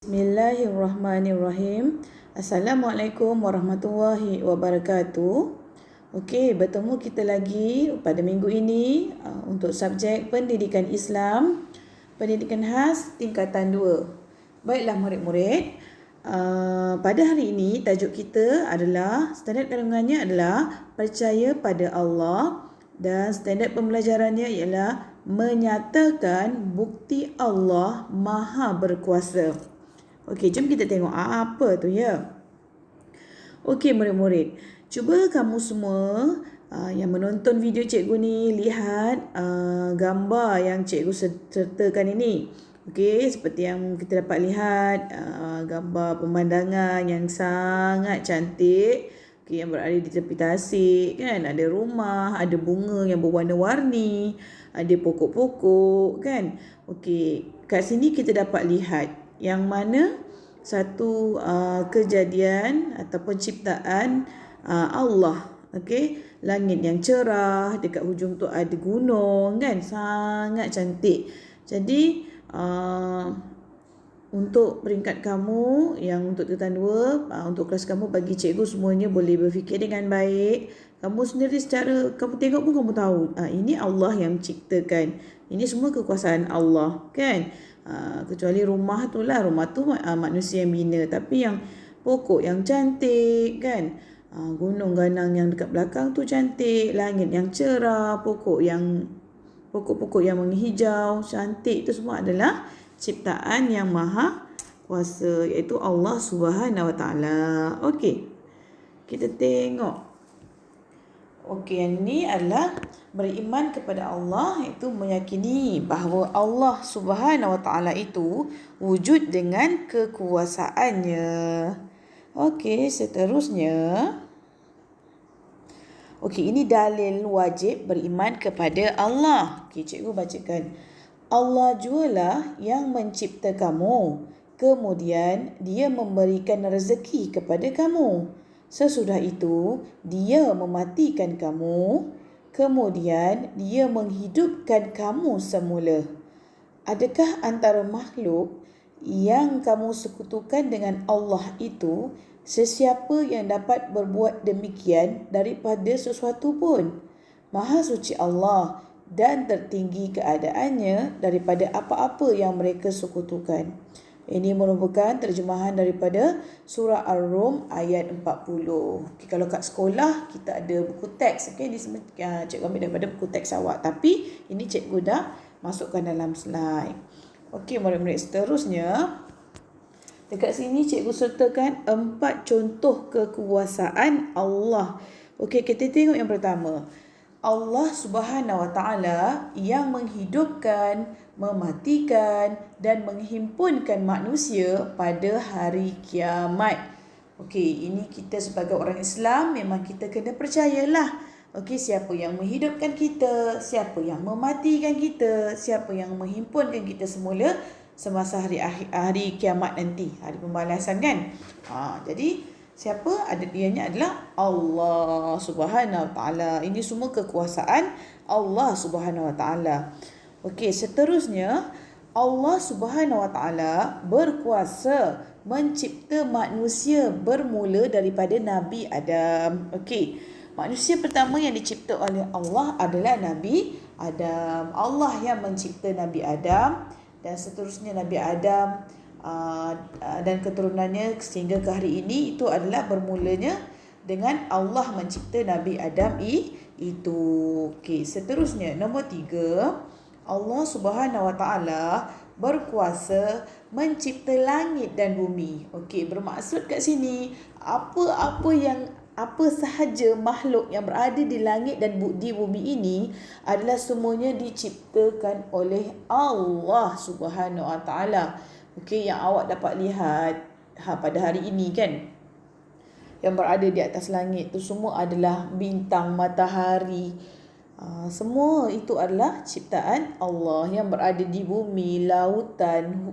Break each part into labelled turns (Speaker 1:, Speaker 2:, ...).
Speaker 1: Bismillahirrahmanirrahim. Assalamualaikum warahmatullahi wabarakatuh. Okey, bertemu kita lagi pada minggu ini untuk subjek pendidikan Islam, pendidikan khas tingkatan 2. Baiklah murid-murid, pada hari ini tajuk kita adalah standard kandungannya adalah percaya pada Allah dan standard pembelajarannya ialah menyatakan bukti Allah Maha Berkuasa. Okey, jom kita tengok apa tu ya. Okey murid-murid, cuba kamu semua yang menonton video cikgu ni lihat gambar yang cikgu sertakan ini. Okey, seperti yang kita dapat lihat gambar pemandangan yang sangat cantik. Okey, yang berada di tepi tasik kan, ada rumah, ada bunga yang berwarna-warni, ada pokok-pokok kan. Okey, kat sini kita dapat lihat yang mana satu kejadian ataupun ciptaan Allah. Okey, langit yang cerah, dekat hujung tu ada gunung kan, sangat cantik. Jadi untuk peringkat kamu yang untuk tingkatan 2, untuk kelas kamu, bagi cikgu semuanya boleh berfikir dengan baik. Kamu sendiri secara kamu tengok pun kamu tahu ini Allah yang ciptakan. Ini semua kekuasaan Allah kan. Kecuali rumah tu manusia yang bina, tapi yang pokok yang cantik kan, gunung ganang yang dekat belakang tu cantik, langit yang cerah, pokok-pokok yang menghijau cantik, itu semua adalah ciptaan yang maha kuasa, iaitu Allah Subhanahu Wa Taala. Okey, kita tengok. Okey, yang ini adalah beriman kepada Allah, iaitu meyakini bahawa Allah Subhanahu Wa Taala itu wujud dengan kekuasaannya. Okey, seterusnya. Okey, ini dalil wajib beriman kepada Allah. Okey, cikgu bacakan. Allah jualah yang mencipta kamu, kemudian Dia memberikan rezeki kepada kamu. Sesudah itu, Dia mematikan kamu, kemudian Dia menghidupkan kamu semula. Adakah antara makhluk yang kamu sekutukan dengan Allah itu sesiapa yang dapat berbuat demikian daripada sesuatu pun? Maha suci Allah dan tertinggi keadaannya daripada apa-apa yang mereka sekutukan. Ini merupakan terjemahan daripada surah Ar-Rum ayat 40. Okay, kalau kat sekolah kita ada buku teks, okay, cikgu ambil daripada buku teks awak, tapi ini cikgu dah masukkan dalam slide. Okey, murid-murid, seterusnya dekat sini cikgu sertakan 4 contoh kekuasaan Allah. Okey, kita tengok yang pertama. Allah Subhanahu Wa Taala yang menghidupkan, mematikan dan menghimpunkan manusia pada hari kiamat. Okey, ini kita sebagai orang Islam memang kita kena percayalah. Okey, siapa yang menghidupkan kita, siapa yang mematikan kita, siapa yang menghimpunkan kita semula semasa hari kiamat nanti, hari pembalasan kan. Jadi siapa? Dianya adalah Allah Subhanahu Wa Taala. Ini semua kekuasaan Allah Subhanahu Wa Taala. Okey, seterusnya Allah Subhanahu Wa Taala berkuasa mencipta manusia bermula daripada Nabi Adam. Okey, manusia pertama yang dicipta oleh Allah adalah Nabi Adam. Allah yang mencipta Nabi Adam dan seterusnya Nabi Adam dan keturunannya sehingga ke hari ini, itu adalah bermulanya dengan Allah mencipta Nabi Adam itu. Okey, seterusnya nombor 3, Allah Subhanahu Wa Taala berkuasa mencipta langit dan bumi. Okey, bermaksud kat sini apa sahaja makhluk yang berada di langit dan di bumi ini adalah semuanya diciptakan oleh Allah Subhanahu Wa Taala. Okey, yang awak dapat lihat pada hari ini kan, yang berada di atas langit tu semua adalah bintang, matahari. Semua itu adalah ciptaan Allah. Yang berada di bumi, lautan,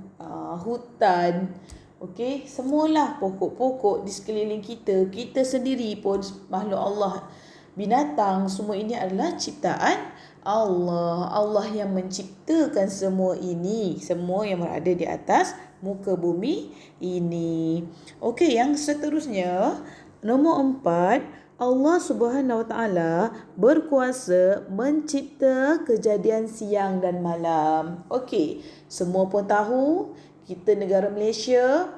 Speaker 1: hutan, okey, semualah pokok-pokok di sekeliling kita. Kita sendiri pun makhluk Allah, binatang, semua ini adalah ciptaan Allah. Allah yang menciptakan semua ini, semua yang berada di atas muka bumi ini. Okey, yang seterusnya, nombor 4, Allah Subhanahu Wa Taala berkuasa mencipta kejadian siang dan malam. Okey, semua pun tahu kita negara Malaysia,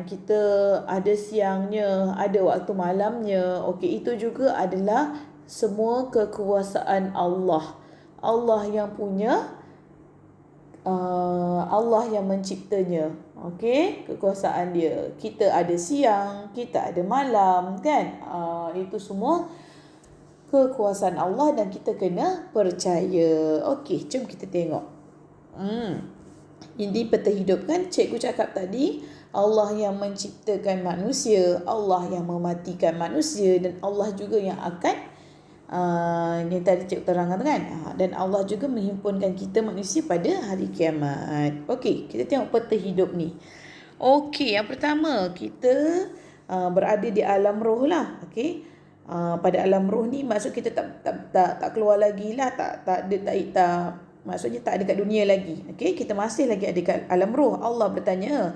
Speaker 1: kita ada siangnya, ada waktu malamnya. Okey, itu juga adalah semua kekuasaan Allah. Allah yang punya, Allah yang menciptanya. Okey, kekuasaan dia. Kita ada siang, kita ada malam, kan? Itu semua kekuasaan Allah dan kita kena percaya. Okey, jom kita tengok. Ini peta hidup, kan? Cikgu cakap tadi, Allah yang menciptakan manusia, Allah yang mematikan manusia, dan Allah juga yang akan ini tadi cikgu terangkan, kan? Dan Allah juga menghimpunkan kita manusia pada hari kiamat. Okey, kita tengok peta hidup ni. Okey, yang pertama, kita berada di alam roh lah. Okey. Pada alam roh ni maksud kita tak keluar lagi lah, maksudnya tak ada kat dunia lagi. Okey, kita masih lagi ada kat alam roh. Allah bertanya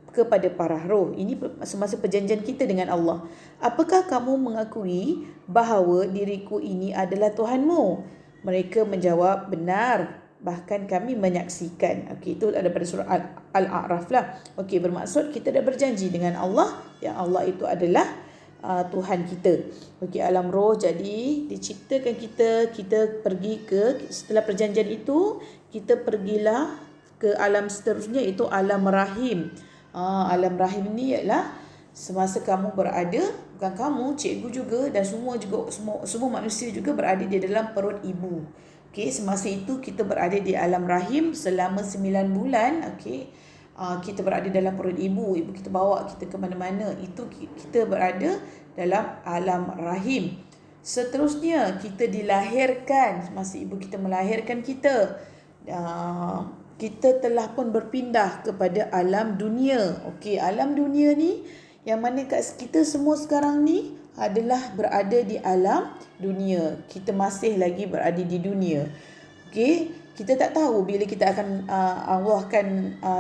Speaker 1: kepada para roh. Ini semasa perjanjian kita dengan Allah. Apakah kamu mengakui bahawa diriku ini adalah Tuhanmu? Mereka menjawab, benar. Bahkan kami menyaksikan. Okey, itu ada pada surah Al-A'raf lah. Okey, bermaksud kita dah berjanji dengan Allah yang Allah itu adalah Tuhan kita. Okey, alam roh jadi diciptakan kita pergi ke, setelah perjanjian itu kita pergilah ke alam seterusnya, itu alam rahim. Alam rahim ni ialah semasa kamu berada, bukan kamu, cikgu juga dan semua manusia juga berada di dalam perut ibu. Okey, semasa itu kita berada di alam rahim selama 9 bulan. Okey, kita berada dalam perut ibu kita bawa kita ke mana-mana. Itu kita berada dalam alam rahim. Seterusnya kita dilahirkan, semasa ibu kita melahirkan kita. Kita telah pun berpindah kepada alam dunia. Okey, alam dunia ni yang mana kita semua sekarang ni adalah berada di alam dunia. Kita masih lagi berada di dunia. Okey, kita tak tahu bila kita akan Allah akan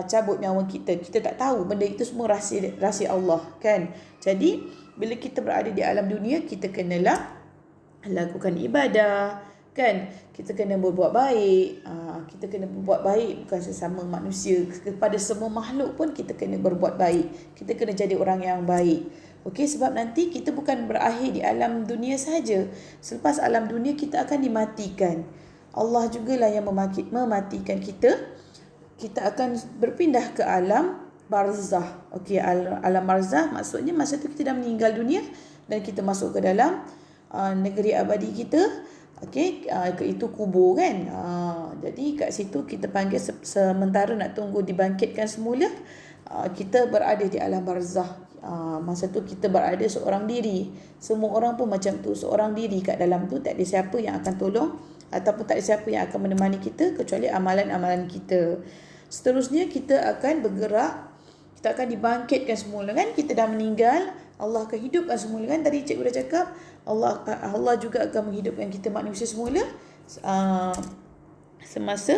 Speaker 1: cabut nyawa kita. Kita tak tahu, benda itu semua rahsia Allah, kan? Jadi bila kita berada di alam dunia, kita kenalah lakukan ibadah, kan? Kita kena berbuat baik. Kita kena berbuat baik bukan sesama manusia, kepada semua makhluk pun kita kena berbuat baik. Kita kena jadi orang yang baik. Okey, sebab nanti kita bukan berakhir di alam dunia saja. Selepas alam dunia kita akan dimatikan. Allah jugalah yang mematikan kita. Kita akan berpindah ke alam barzah. Okey, alam barzah maksudnya masa tu kita dah meninggal dunia dan kita masuk ke dalam negeri abadi kita. Okey, itu kubur, kan? Jadi kat situ kita panggil sementara nak tunggu dibangkitkan semula, kita berada di alam barzah. Masa tu kita berada seorang diri. Semua orang pun macam tu, seorang diri kat dalam tu. Tak ada siapa yang akan tolong ataupun tak ada siapa yang akan menemani kita kecuali amalan-amalan kita. Seterusnya kita akan bergerak, kita akan dibangkitkan semula, kan? Kita dah meninggal, Allah akan hidupkan semula, kan? Tadi cikgu dah cakap Allah juga akan menghidupkan kita manusia semula semasa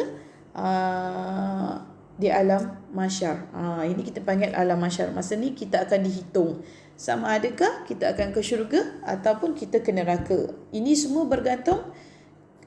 Speaker 1: di alam mahsyar. Ini kita panggil alam mahsyar. Masa ni kita akan dihitung sama adakah kita akan ke syurga ataupun kita ke neraka. Ini semua bergantung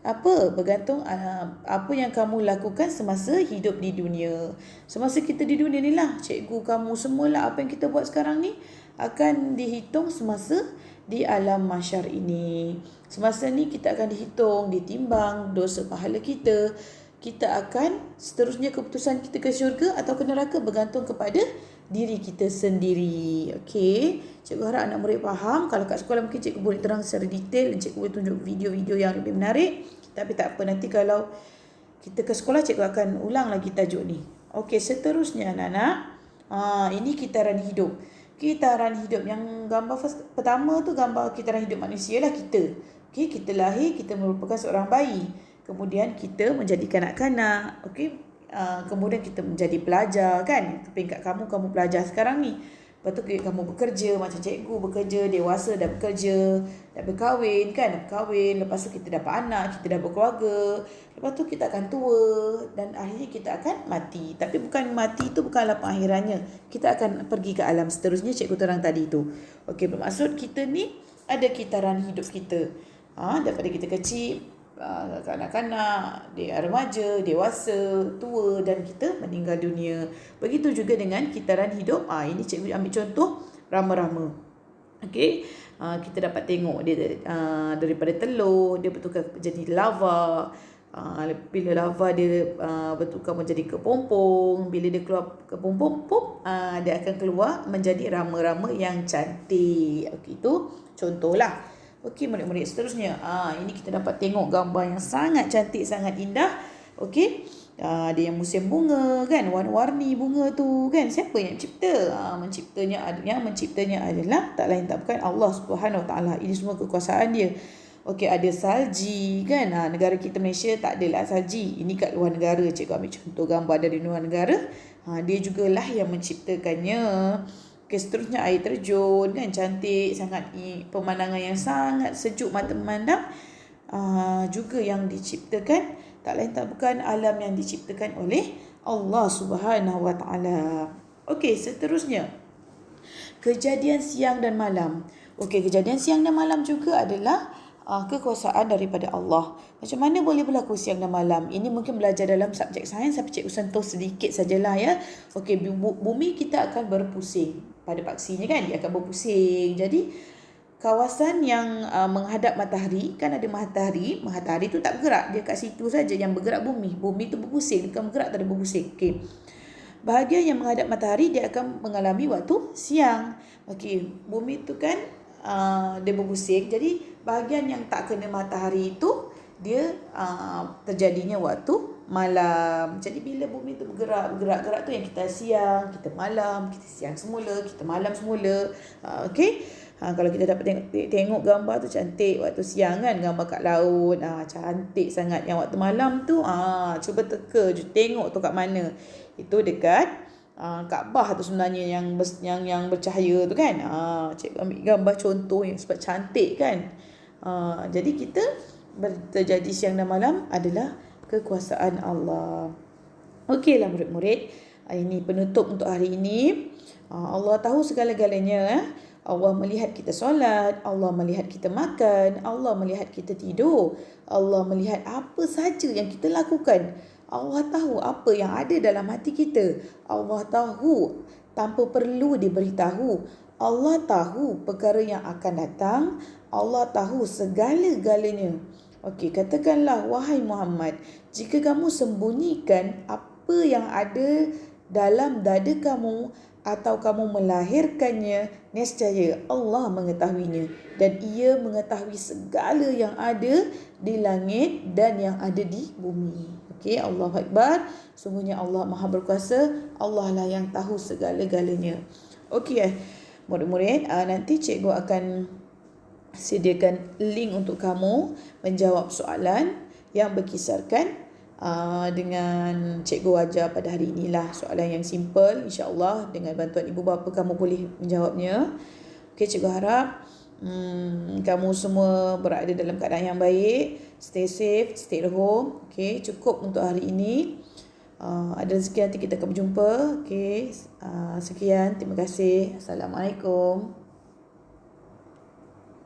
Speaker 1: apa yang kamu lakukan semasa hidup di dunia. Semasa kita di dunia ni lah, cikgu, kamu semualah, apa yang kita buat sekarang ni akan dihitung semasa di alam mahsyar ini. Semasa ni kita akan dihitung, ditimbang dosa pahala kita. Kita akan seterusnya keputusan kita ke syurga atau ke neraka bergantung kepada diri kita sendiri. Okey, cikgu harap anak murid faham. Kalau kat sekolah mungkin cikgu boleh terang secara detail dan cikgu boleh tunjuk video-video yang lebih menarik. Tapi tak apa, nanti kalau kita ke sekolah cikgu akan ulang lagi tajuk ni. Okey, seterusnya anak-anak, ini kitaran hidup. Kitaran hidup yang gambar pertama tu gambar kitaran hidup manusia lah kita. Okey, kita lahir, kita merupakan seorang bayi. Kemudian kita menjadi kanak-kanak. Okey, kemudian kita menjadi pelajar, kan? Peringkat kamu pelajar sekarang ni. Lepas tu kamu bekerja macam cikgu bekerja, dewasa dah bekerja, dah berkahwin kan, dah berkahwin. Lepas tu kita dapat anak, kita dah berkeluarga. Lepas tu kita akan tua dan akhirnya kita akan mati. Tapi bukan mati tu bukanlah pengakhirannya. Kita akan pergi ke alam seterusnya cikgu terang tadi tu. Okey, bermaksud kita ni ada kitaran hidup kita. Daripada kita kecil, kanak-kanak, dia remaja, dewasa, tua dan kita meninggal dunia. Begitu juga dengan kitaran hidup. Ini cikgu ambil contoh rama-rama. Okey, kita dapat tengok dia daripada telur dia bertukar jadi lava. Bila lava dia bertukar menjadi kepompong, bila dia keluar kepompong, dia akan keluar menjadi rama-rama yang cantik. Okey, itu contohlah. Okey, murid-murid seterusnya. Ini kita dapat tengok gambar yang sangat cantik, sangat indah. Okey. Ada yang musim bunga kan, warna-warni bunga tu kan. Siapa yang cipta? Yang menciptanya adalah tak lain tak bukan Allah Subhanahu Wa Taala. Ini semua kekuasaan dia. Okey, ada salji kan. Negara kita Malaysia tak adalah salji. Ini kat luar negara. Cikgu ambil contoh gambar dari luar negara. Dia jugalah yang menciptakannya. Okay, seterusnya air terjun kan, cantik sangat, pemandangan yang sangat sejuk mata memandang. Juga yang diciptakan tak lain tak bukan alam yang diciptakan oleh Allah Subhanahu Wa Taala. Okey, seterusnya kejadian siang dan malam. Okey, kejadian siang dan malam juga adalah kekuasaan daripada Allah. Macam mana boleh berlaku siang dan malam? Ini mungkin belajar dalam subjek sains, tapi cikgu sentuh sedikit sajalah ya. Okey, bumi kita akan berpusing. Pada paksinya kan, dia akan berpusing. Jadi kawasan yang menghadap matahari, kan ada matahari tu tak bergerak, dia kat situ saja. Yang bergerak bumi tu berpusing, bukan bergerak tapi berpusing. Okey, bahagian yang menghadap matahari dia akan mengalami waktu siang. Okey, bumi tu kan dia berpusing. Jadi bahagian yang tak kena matahari itu dia terjadinya waktu malam. Jadi bila bumi tu bergerak tu yang kita siang, kita malam, kita siang semula, kita malam semula. Okey. Kalau kita dapat tengok gambar tu cantik waktu siang kan, gambar kat laut, cantik sangat. Yang waktu malam tu cuba tengok tu kat mana. Itu dekat Kaabah tu sebenarnya yang bercahaya tu kan. Cikgu ambil gambar contoh yang sebab cantik kan. Jadi kita terjadi siang dan malam adalah kekuasaan Allah. Okeylah murid-murid, ini penutup untuk hari ini. Allah tahu segala-galanya. Allah melihat kita solat, Allah melihat kita makan, Allah melihat kita tidur, Allah melihat apa saja yang kita lakukan. Allah tahu apa yang ada dalam hati kita. Allah tahu tanpa perlu diberitahu. Allah tahu perkara yang akan datang. Allah tahu segala-galanya. Okey, katakanlah wahai Muhammad, jika kamu sembunyikan apa yang ada dalam dada kamu atau kamu melahirkannya, nescaya Allah mengetahuinya dan Ia mengetahui segala yang ada di langit dan yang ada di bumi. Okey, Allahu Akbar. Sungguhnya Allah Maha Berkuasa. Allah lah yang tahu segala-galanya. Okey, murid-murid, nanti cikgu akan sediakan link untuk kamu menjawab soalan yang berkisarkan dengan cikgu ajar pada hari inilah. Soalan yang simple, insya-Allah dengan bantuan ibu bapa kamu boleh menjawabnya. Okey, cikgu harap kamu semua berada dalam keadaan yang baik. Stay safe, stay at home. Okey, cukup untuk hari ini. Ada rezeki nanti kita akan berjumpa. Okey, sekian, terima kasih. Assalamualaikum.